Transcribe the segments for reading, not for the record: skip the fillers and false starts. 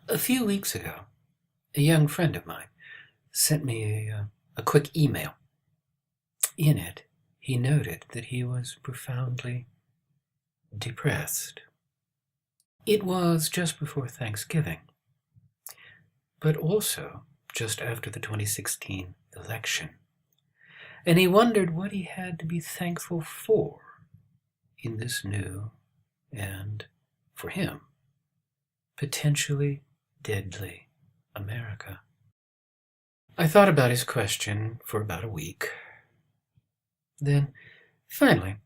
A few weeks ago, a young friend of mine sent me a quick email. In it, he noted that he was profoundly depressed. It was just before Thanksgiving, but also just after the 2016 election, and he wondered what he had to be thankful for in this new and, for him, potentially deadly America. I thought about his question for about a week. Then, finally,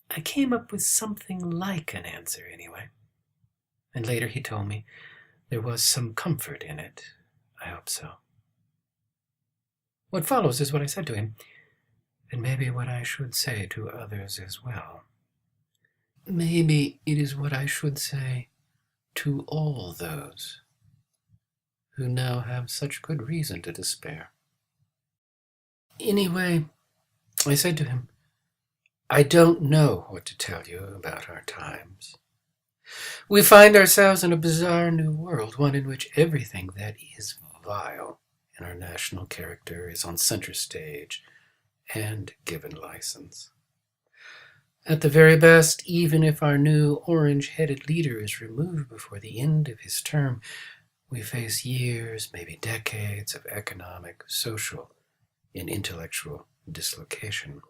I came up with something like an answer anyway. And later he told me there was some comfort in it. I hope so. What follows is what I said to him, and maybe what I should say to others as well. Maybe it is what I should say to all those who now have such good reason to despair. Anyway, I said to him, I don't know what to tell you about our times. We find ourselves in a bizarre new world, one in which everything that is vile in our national character is on center stage and given license. At the very best, even if our new orange-headed leader is removed before the end of his term, we face years, maybe decades, of economic, social, and intellectual dislocation.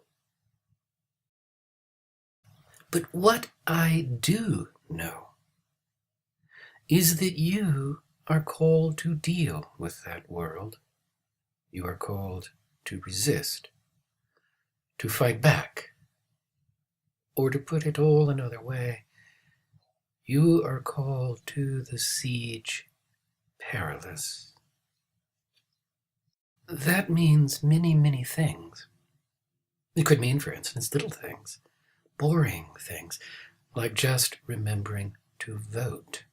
But what I do know is that you are called to deal with that world. You are called to resist, to fight back, or to put it all another way, you are called to the siege perilous. That means many, many things. It could mean, for instance, little things, boring things, like just remembering to vote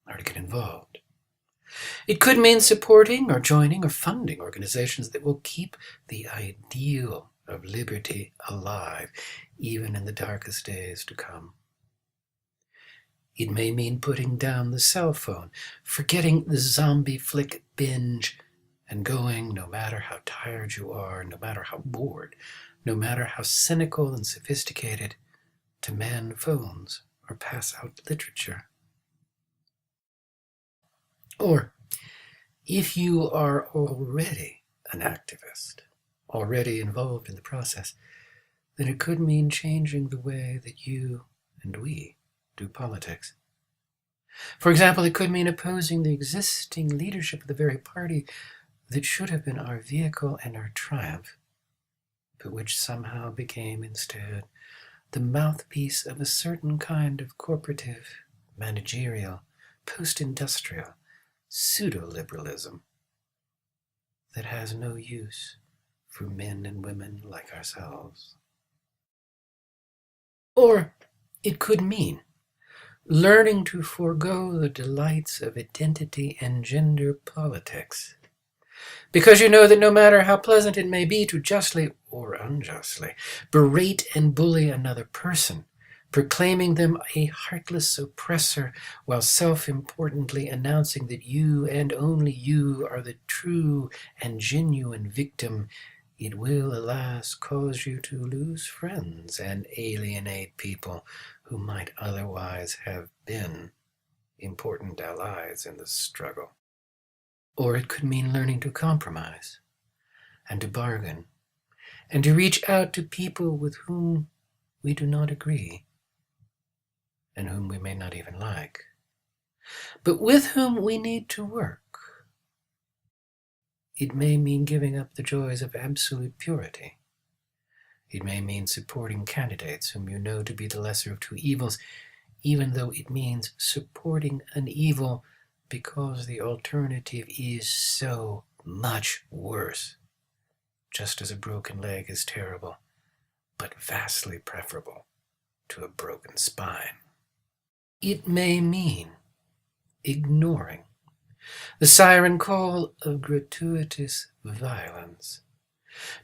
or to get involved. It could mean supporting or joining or funding organizations that will keep the ideal of liberty alive, even in the darkest days to come. It may mean putting down the cell phone, forgetting the zombie flick binge, and going, no matter how tired you are, no matter how bored, no matter how cynical and sophisticated, to man phones or pass out literature. Or, if you are already an activist, already involved in the process, then it could mean changing the way that you and we do politics. For example, it could mean opposing the existing leadership of the very party that should have been our vehicle and our triumph, but which somehow became instead the mouthpiece of a certain kind of corporative, managerial, post-industrial, pseudo-liberalism that has no use for men and women like ourselves. Or it could mean learning to forego the delights of identity and gender politics, because you know that no matter how pleasant it may be to justly or unjustly berate and bully another person, proclaiming them a heartless oppressor while self-importantly announcing that you and only you are the true and genuine victim, it will, alas, cause you to lose friends and alienate people who might otherwise have been important allies in the struggle. Or it could mean learning to compromise and to bargain and to reach out to people with whom we do not agree and whom we may not even like, but with whom we need to work. It may mean giving up the joys of absolute purity. It may mean supporting candidates whom you know to be the lesser of two evils, even though it means supporting an evil because the alternative is so much worse, just as a broken leg is terrible, but vastly preferable to a broken spine. It may mean ignoring the siren call of gratuitous violence,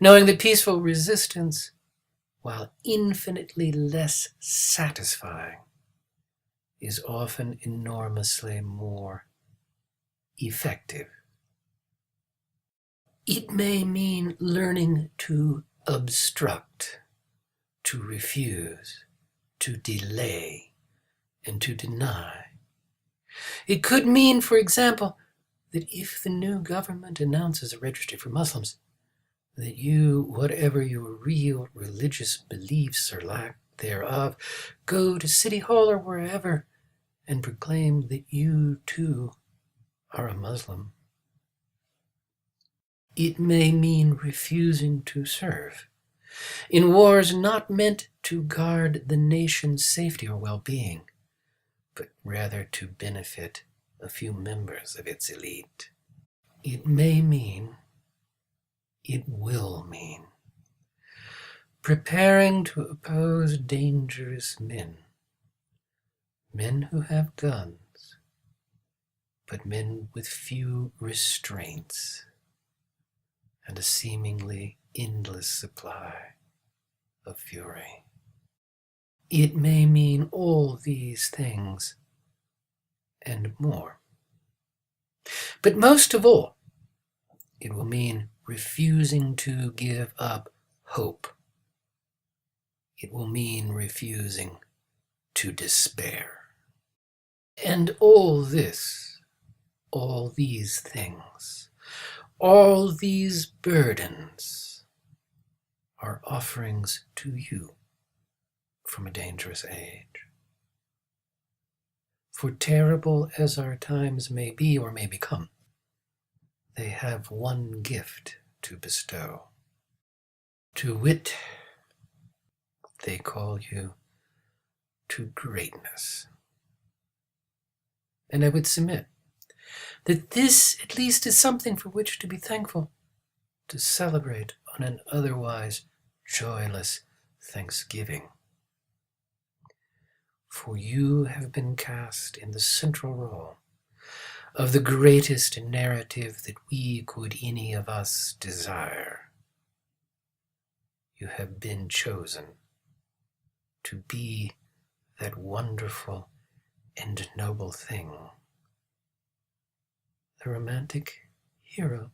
knowing that peaceful resistance, while infinitely less satisfying, is often enormously more effective. It may mean learning to obstruct, to refuse, to delay, and to deny. It could mean, for example, that if the new government announces a registry for Muslims, that you, whatever your real religious beliefs or lack thereof, go to City Hall or wherever and proclaim that you too are a Muslim. It may mean refusing to serve in wars not meant to guard the nation's safety or well-being, but rather to benefit a few members of its elite. It may mean, it will mean, preparing to oppose dangerous men who have guns, but men with few restraints and a seemingly endless supply of fury. It may mean all these things and more. But most of all, it will mean refusing to give up hope. It will mean refusing to despair. And all this, all these things, all these burdens are offerings to you from a dangerous age. For terrible as our times may be or may become, they have one gift to bestow. To wit, they call you to greatness. And I would submit that this at least is something for which to be thankful, to celebrate on an otherwise joyless Thanksgiving. For you have been cast in the central role of the greatest narrative that we could any of us desire. You have been chosen to be that wonderful and noble thing, the romantic hero.